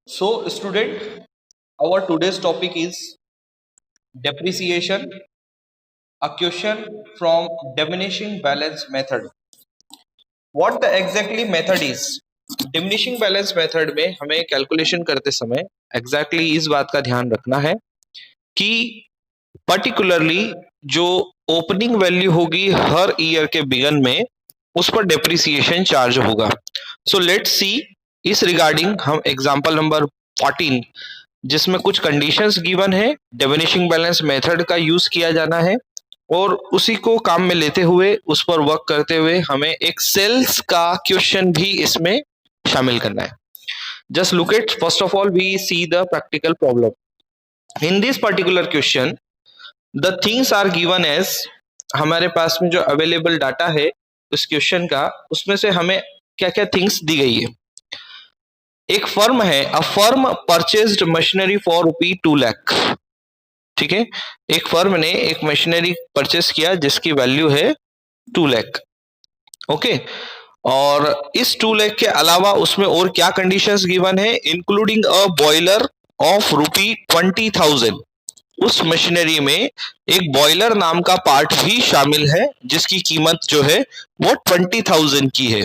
So, student, our today's topic is depreciation, a question from diminishing balance method. What the exactly method is? Diminishing balance method में हमें calculation करते समय exactly इस बात का ध्यान रखना है कि पर्टिकुलरली जो ओपनिंग वैल्यू होगी हर ईयर के बिगन में उस पर डेप्रिसिएशन चार्ज होगा. सो लेट्स सी इस रिगार्डिंग हम एग्जांपल नंबर 14 जिसमें कुछ कंडीशंस गिवन है, डिमिनिशिंग बैलेंस मेथड का यूज किया जाना है और उसी को काम में लेते हुए उस पर वर्क करते हुए हमें एक सेल्स का क्वेश्चन भी इसमें शामिल करना है. Just look at, first of all we see the practical problem. In this particular question the things are given as, हमारे पास में जो अवेलेबल डाटा है उस क्वेश्चन का, उसमें से हमें क्या क्या थिंग्स दी गई है. एक फर्म है, a firm purchased machinery for ₹2 lakh. ठीक है, एक फर्म ने एक मशीनरी परचेस किया जिसकी वैल्यू है 2 लाख. ओके, और इस 2 लाख के अलावा उसमें और क्या कंडीशंस गिवन है, इंक्लूडिंग अ बॉयलर ऑफ ₹20,000. उस मशीनरी में एक बॉयलर नाम का पार्ट भी शामिल है जिसकी कीमत जो है वो 20,000 की है.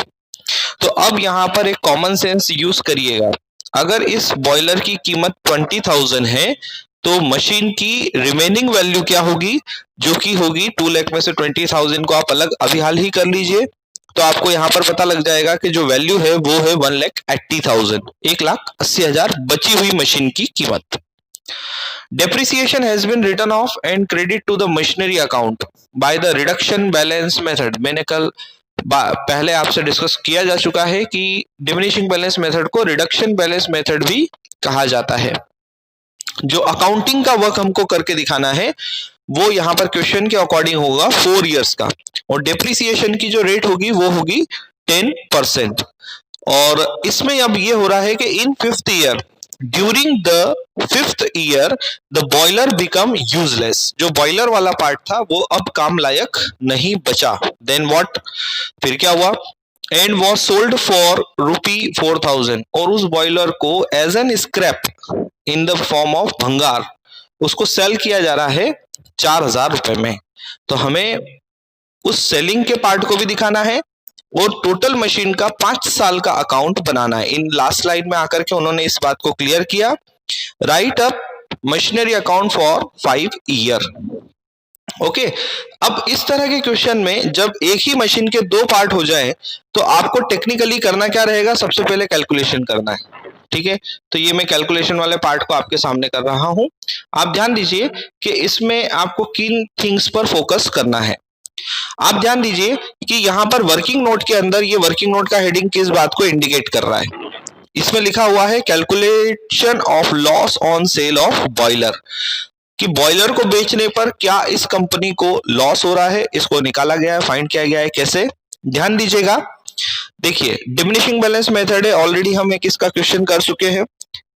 तो अब यहाँ पर एक कॉमन सेंस यूज करिएगा. अगर इस बॉयलर की कीमत 20,000 है तो मशीन की रिमेनिंग वैल्यू क्या होगी, जो कि होगी 2 लाख में से 20,000 को आप अलग अभी हाल ही कर लीजिए तो आपको यहाँ पर पता लग जाएगा कि जो वैल्यू है वो है 1,80,000, 1,80,000 बची हुई मशीन की कीमत. Depreciation has been written off and credit to the machinery account by the reduction balance method. मैंने कल पहले आपसे डिस्कस किया जा चुका है कि डिमिनिशिंग बैलेंस मेथड को रिडक्शन बैलेंस मेथड भी कहा जाता है. जो अकाउंटिंग का वर्क हमको करके दिखाना है वो यहाँ पर क्वेश्चन के अकॉर्डिंग होगा 4 इयर्स का, और डेप्रिसिएशन की जो रेट होगी वो होगी 10%. और इसमें अब ये हो रहा है कि इन 5th year, during the 5th year the boiler become useless. जो बॉयलर वाला पार्ट था वो अब काम लायक नहीं बचा. देन व्हाट, फिर क्या हुआ, एंड वॉज सोल्ड फॉर ₹4,000. और उस बॉयलर को as an scrap in the form of भंगार उसको सेल किया जा रहा है 4,000 रुपए में. तो हमें उस सेलिंग के पार्ट को भी दिखाना है और टोटल मशीन का 5 साल का अकाउंट बनाना है. इन लास्ट स्लाइड में आकर के उन्होंने इस बात को क्लियर किया. Right up machinery account for 5 year. Okay, अब इस तरह के क्वेश्चन में जब एक ही मशीन के 2 पार्ट हो जाए तो आपको टेक्निकली करना क्या रहेगा, सबसे पहले कैलकुलेशन करना है. ठीक है, तो ये मैं कैलकुलेशन वाले पार्ट को आपके सामने कर रहा हूं. आप ध्यान दीजिए कि इसमें आपको किन थिंग्स पर फोकस करना है. आप ध्यान दीजिए कि यहाँ पर वर्किंग नोट के अंदर ये वर्किंग नोट का हेडिंग किस बात को इंडिकेट कर रहा है. इसमें लिखा हुआ है calculation of loss on sale of boiler, कि बॉयलर को बेचने पर क्या इस कंपनी को लॉस हो रहा है, इसको निकाला गया है, फाइंड किया गया है. कैसे, ध्यान दीजिएगा. देखिए, डिमिनिशिंग बैलेंस मेथड है, ऑलरेडी हम एक इसका क्वेश्चन कर चुके हैं.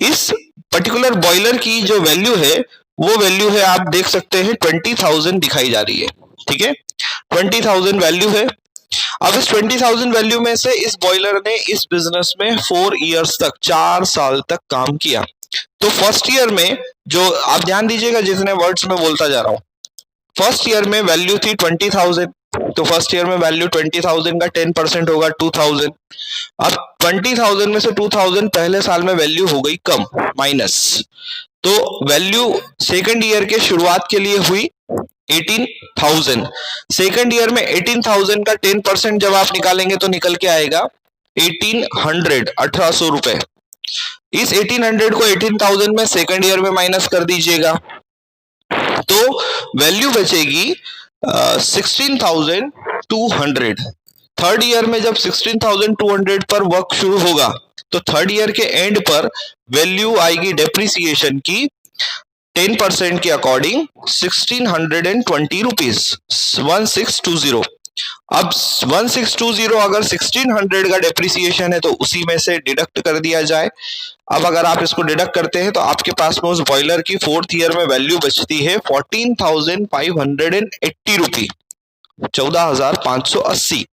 इस पर्टिकुलर बॉयलर की जो वैल्यू है वो वैल्यू है, आप देख सकते हैं 20,000 दिखाई जा रही है. ठीक है, 20,000 वैल्यू है. अब इस 20,000 वैल्यू में से इस बॉयलर ने इस बिजनेस में 4 इयर्स तक, 4 साल तक काम किया. तो फर्स्ट ईयर में जो, आप ध्यान दीजिएगा जितने वर्ड्स में बोलता जा रहा हूं, फर्स्ट ईयर में वैल्यू थी 20,000, तो फर्स्ट ईयर में वैल्यू 20,000 का 10% होगा 2,000. अब 20,000 में से 2,000 पहले साल में वैल्यू हो गई कम, माइनस. तो वैल्यू सेकंड ईयर के शुरुआत के लिए हुई 18,000. सेकंड ईयर में 18,000 का 10% जब आप निकालेंगे तो निकल के आएगा 1,800, 1,800 रुपए. इस 1,800 को 18,000 में सेकंड ईयर में माइनस कर दीजिएगा तो वैल्यू बचेगी 16,200. थर्ड ईयर में जब 16,200 पर वर्क शुरू होगा तो थर्ड ईयर के एंड पर वैल्यू आएगी डेप्रिसिएशन की 10% के अकॉर्डिंग 1,620 रुपीज, 1620. अब 1620 अगर 1,600 का डेप्रिसिएशन है तो उसी में से डिडक्ट कर दिया जाए. अब अगर आप इसको डिडक्ट करते हैं तो आपके पास में उस बॉयलर की 4th ईयर में वैल्यू बचती है 14,580 रुपी, 14,580.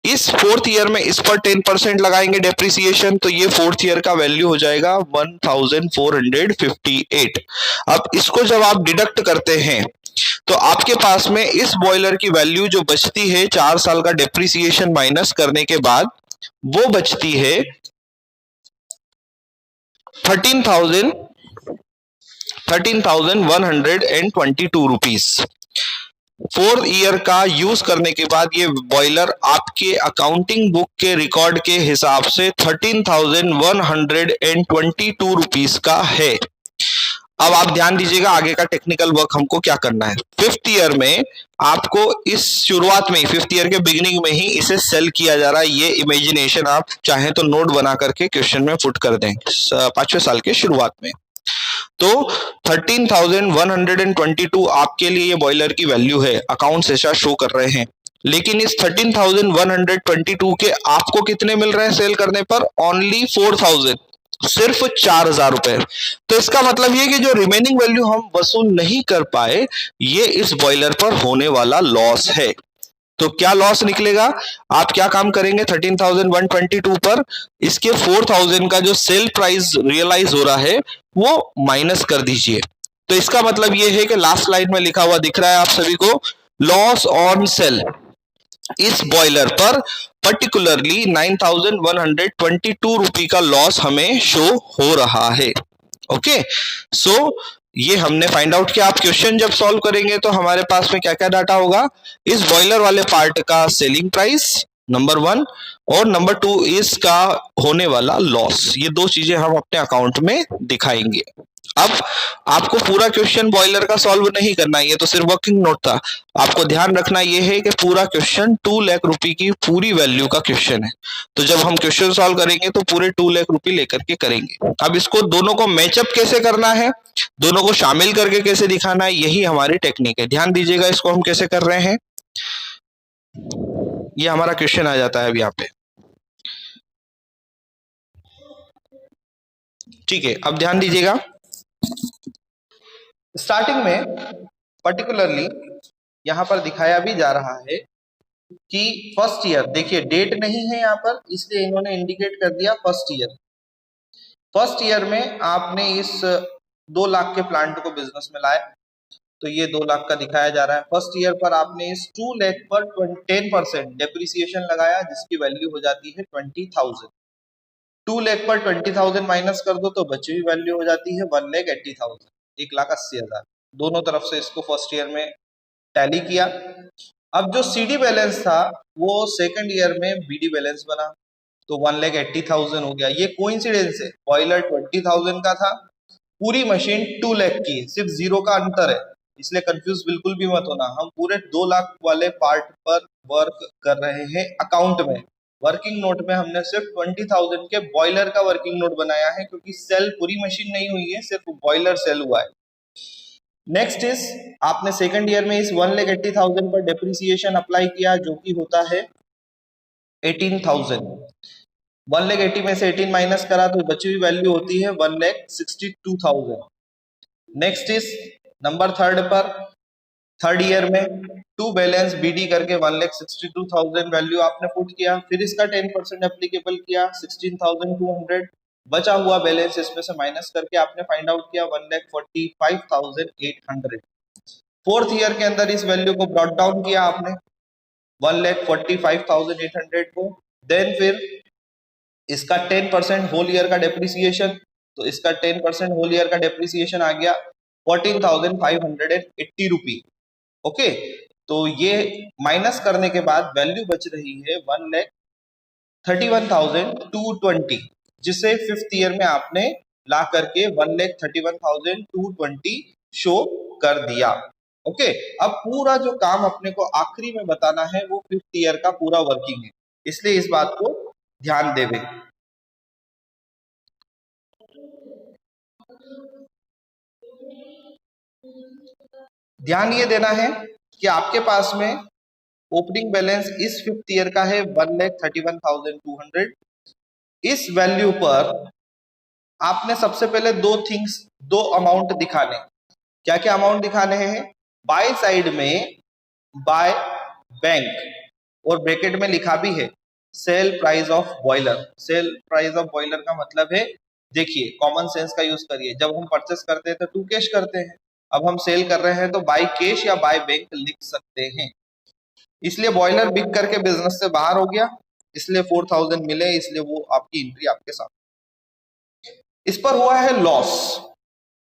इस फोर्थ ईयर में इस पर 10% लगाएंगे डेप्रिसिएशन, तो ये फोर्थ ईयर का वैल्यू हो जाएगा 1458। अब इसको जब आप डिडक्ट करते हैं तो आपके पास में इस बॉयलर की वैल्यू जो बचती है 4 साल का डेप्रिसिएशन माइनस करने के बाद, वो बचती है 13,122 रुपीज। 4 ईयर का यूज करने के बाद ये बॉयलर आपके अकाउंटिंग बुक के रिकॉर्ड के हिसाब से 13,122 रुपीज का है। अब आप ध्यान दीजिएगा आगे का टेक्निकल वर्क हमको क्या करना है। फिफ्थ ईयर में आपको इस शुरुआत में, फिफ्थ ईयर के बिगिनिंग में ही इसे सेल किया जा रहा है। ये इमेजिनेशन आप चाहें तो नोट बना करके क्वेश्चन में पुट कर दें 5वें साल के शुरुआत में। तो 13,122 आपके लिए ये बॉयलर की वैल्यू है, अकाउंट्स ऐसा शो कर रहे हैं। लेकिन इस 13,122 के आपको कितने मिल रहे हैं सेल करने पर? ओनली 4,000, सिर्फ 4,000 रुपए। तो इसका मतलब ये कि जो रिमेनिंग वैल्यू हम वसूल नहीं कर पाए, ये इस बॉयलर पर होने वाला लॉस है। तो क्या लॉस निकलेगा? आप क्या काम करेंगे 13,122 पर इसके 4,000 का जो सेल प्राइस रियलाइज हो रहा है वो माइनस कर दीजिए। तो इसका मतलब ये है कि लास्ट लाइन में लिखा हुआ दिख रहा है आप सभी को, लॉस ऑन सेल इस बॉयलर पर पर्टिकुलरली 9,122 रुपी का लॉस हमें शो हो रहा है। ओके, सो ये हमने फाइंड आउट किया। आप क्वेश्चन जब सॉल्व करेंगे तो हमारे पास में क्या क्या डाटा होगा? इस बॉयलर वाले पार्ट का सेलिंग प्राइस नंबर 1 और नंबर 2 इसका होने वाला लॉस। ये दो चीजें हम अपने अकाउंट में दिखाएंगे। अब आपको पूरा क्वेश्चन बॉयलर का सॉल्व नहीं करना है, ये तो सिर्फ वर्किंग नोट था। आपको ध्यान रखना ये है कि पूरा क्वेश्चन 2 लाख रुपए की पूरी वैल्यू का क्वेश्चन है। तो जब हम क्वेश्चन सॉल्व करेंगे तो पूरे 2 लाख रुपए लेकर के करेंगे। अब इसको दोनों को मैचअप कैसे करना है, दोनों को शामिल करके कैसे दिखाना है, यही हमारी टेक्निक है। ध्यान दीजिएगा इसको हम कैसे कर रहे हैं। ये हमारा क्वेश्चन आ जाता है अब यहाँ पे, ठीक है। अब ध्यान दीजिएगा स्टार्टिंग में पर्टिकुलरली यहां पर दिखाया भी जा रहा है कि फर्स्ट ईयर, देखिए डेट नहीं है यहां पर इसलिए इन्होंने इंडिकेट कर दिया फर्स्ट ईयर। फर्स्ट ईयर में आपने इस 2 लाख के प्लांट को बिजनेस में लाया, तो ये 2 लाख का दिखाया जा रहा है। फर्स्ट ईयर पर आपने इस 2 लाख पर 10% डेप्रिसिएशन लगाया जिसकी वैल्यू हो जाती है 20,000। 2 लाख पर 20,000 माइनस कर दो तो बची हुई वैल्यू हो जाती है 1,80,000, 1,80,000। दोनों तरफ से इसको फर्स्ट ईयर में टैली किया। अब जो सीडी बैलेंस था वो सेकंड ईयर में बीडी बैलेंस बना, तो 1,80,000 हो गया। ये कोइंसिडेंस है, बॉयलर 20,000 का था, पूरी मशीन 2 लाख की, सिर्फ जीरो का अंतर है, इसलिए कंफ्यूज बिल्कुल भी मत होना। हम पूरे 2 लाख वाले पार्ट पर वर्क कर रहे हैं अकाउंट में। वर्किंग नोट में हमने सिर्फ 20,000 के बॉयलर का वर्किंग नोट बनाया है क्योंकि सेल पूरी मशीन नहीं हुई है, सिर्फ बॉयलर सेल हुआ है। नेक्स्ट इज आपने सेकंड ईयर में इस 1,80,000 पर डेप्रिसिएशन अप्लाई किया जो कि होता है 18,000। 1,80,000 में से 18 माइनस करा तो बची हुई वैल्यू होती है 1,62,000। नेक्स्ट इज नंबर थर्ड पर थर्ड ईयर में 2 बैलेंस बीडी करके 1,62,000 वैल्यू आपने पुट किया, फिर इसका 10% एप्लीकेबल किया 16,200, बचा हुआ बैलेंस इसमें से माइनस करके आपने फाइंड आउट किया 1,45,800। फोर्थ ईयर के अंदर इस वैल्यू को ब्रॉट डाउन किया आपने 1,45,800 को, देन फिर इसका 10% होल ईयर का डेप्रिसिएशन, तो इसका 10% होल ईयर का डेप्रिसिएशन आ गया 14,580 रुपी। ओके, तो ये माइनस करने के बाद वैल्यू बच रही है 1,31,220, जिसे फिफ्थ ईयर में आपने ला करके 1,31,220 शो कर दिया। ओके, अब पूरा जो काम अपने को आखिरी में बताना है वो फिफ्थ ईयर का पूरा वर्किंग है, इसलिए इस बात को ध्यान देवे। ध्यान ये देना है कि आपके पास में ओपनिंग बैलेंस इस फिफ्थ ईयर का है 1,31,200। इस वैल्यू पर आपने सबसे पहले दो अमाउंट दिखाने। क्या क्या अमाउंट दिखाने हैं? बाय साइड में बाय बैंक, और ब्रैकेट में लिखा भी है sale price of boiler. Sale price of boiler का मतलब है, देखिए कॉमन सेंस का यूज करिए, जब हम परचेस करते हैं तो टू कैश करते हैं, अब हम सेल कर रहे हैं तो बाय कैश या बाय बैंक लिख सकते हैं। इसलिए बॉयलर बिक करके बिजनेस से बाहर हो गया, इसलिए 4000 मिले, इसलिए वो आपकी एंट्री आपके साथ। इस पर हुआ है लॉस,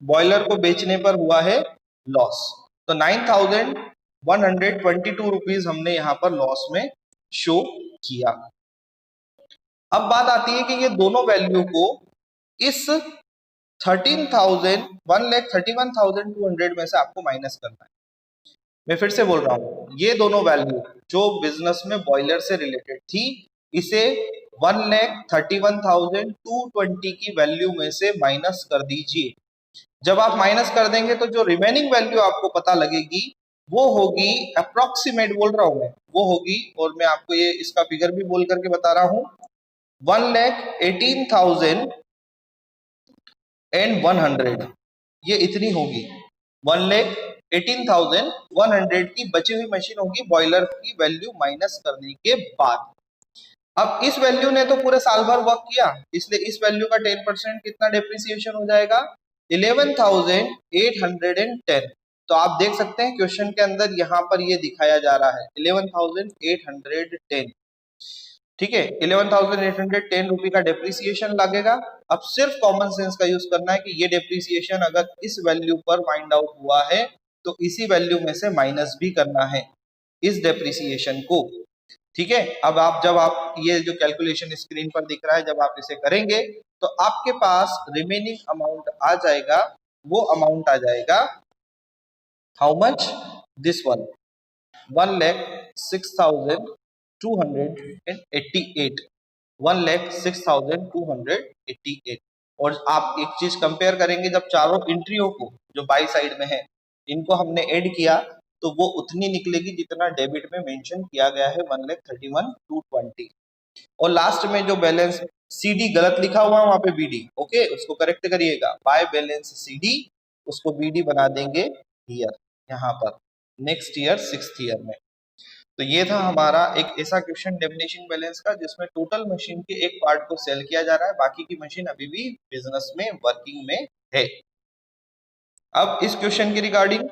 बॉयलर को बेचने पर हुआ है लॉस, तो 9122 रुपीज हमने यहाँ पर लॉस में शो किया। अब बात आती है कि ये दोनों वैल्यू को इस 1,31,200 में से आपको माइनस करना है। मैं फिर से बोल रहा हूं, ये दोनों वैल्यू जो बिजनेस में बॉयलर से रिलेटेड थी, इसे 1,31,220 की वैल्यू में से माइनस कर दीजिए। जब आप माइनस कर देंगे तो जो रिमेनिंग वैल्यू आपको पता लगेगी वो होगी, अप्रोक्सीमेट बोल रहा हूं मैं, वो होगी, और मैं आपको ये इसका फिगर भी बोल करके बता रहा हूं, 1,18,100, ये इतनी होगी। 1,18,100 की बची हुई मशीन होगी बॉयलर की वैल्यू माइनस करने के बाद। अब इस वैल्यू ने तो पूरे साल भर वर्क किया, इसलिए इस वैल्यू का 10% कितना डेप्रिसिएशन हो जाएगा, 11,810। तो आप देख सकते हैं क्वेश्चन के अंदर यहाँ पर ये दिखाया जा रहा है 11,810, ठीक है, 11,810 रुपए का डेप्रिसिएशन लगेगा। अब सिर्फ कॉमन सेंस का यूज करना है कि ये डेप्रिसिएशन अगर इस वैल्यू पर फाइंड आउट हुआ है तो इसी वैल्यू में से माइनस भी करना है इस डेप्रिसिएशन को, ठीक है। अब आप जब आप ये जो कैलकुलेशन स्क्रीन पर दिख रहा है, जब आप इसे करेंगे तो आपके पास रिमेनिंग अमाउंट आ जाएगा, वो अमाउंट आ जाएगा हाउ मच, दिस वन, 1,06,288, 1,06,288। और आप एक चीज कंपेयर करेंगे, जब चारों एंट्रियों को जो बाई साइड में है इनको हमने ऐड किया तो वो उतनी निकलेगी जितना डेबिट में मेंशन किया गया है 1,31,220। और लास्ट में जो बैलेंस सीडी गलत लिखा हुआ है वहां पे बीडी, ओके, उसको करेक्ट करिएगा, बाय बैलेंस सीडी, उसको बीडी बना देंगे ईयर, यहाँ पर नेक्स्ट ईयर 6th ईयर में। तो ये था हमारा एक ऐसा क्वेश्चन डिमिनिशिंग बैलेंस का जिसमें टोटल मशीन के एक पार्ट को सेल किया जा रहा है, बाकी की मशीन अभी भी बिजनेस में वर्किंग में है। अब इस क्वेश्चन की रिगार्डिंग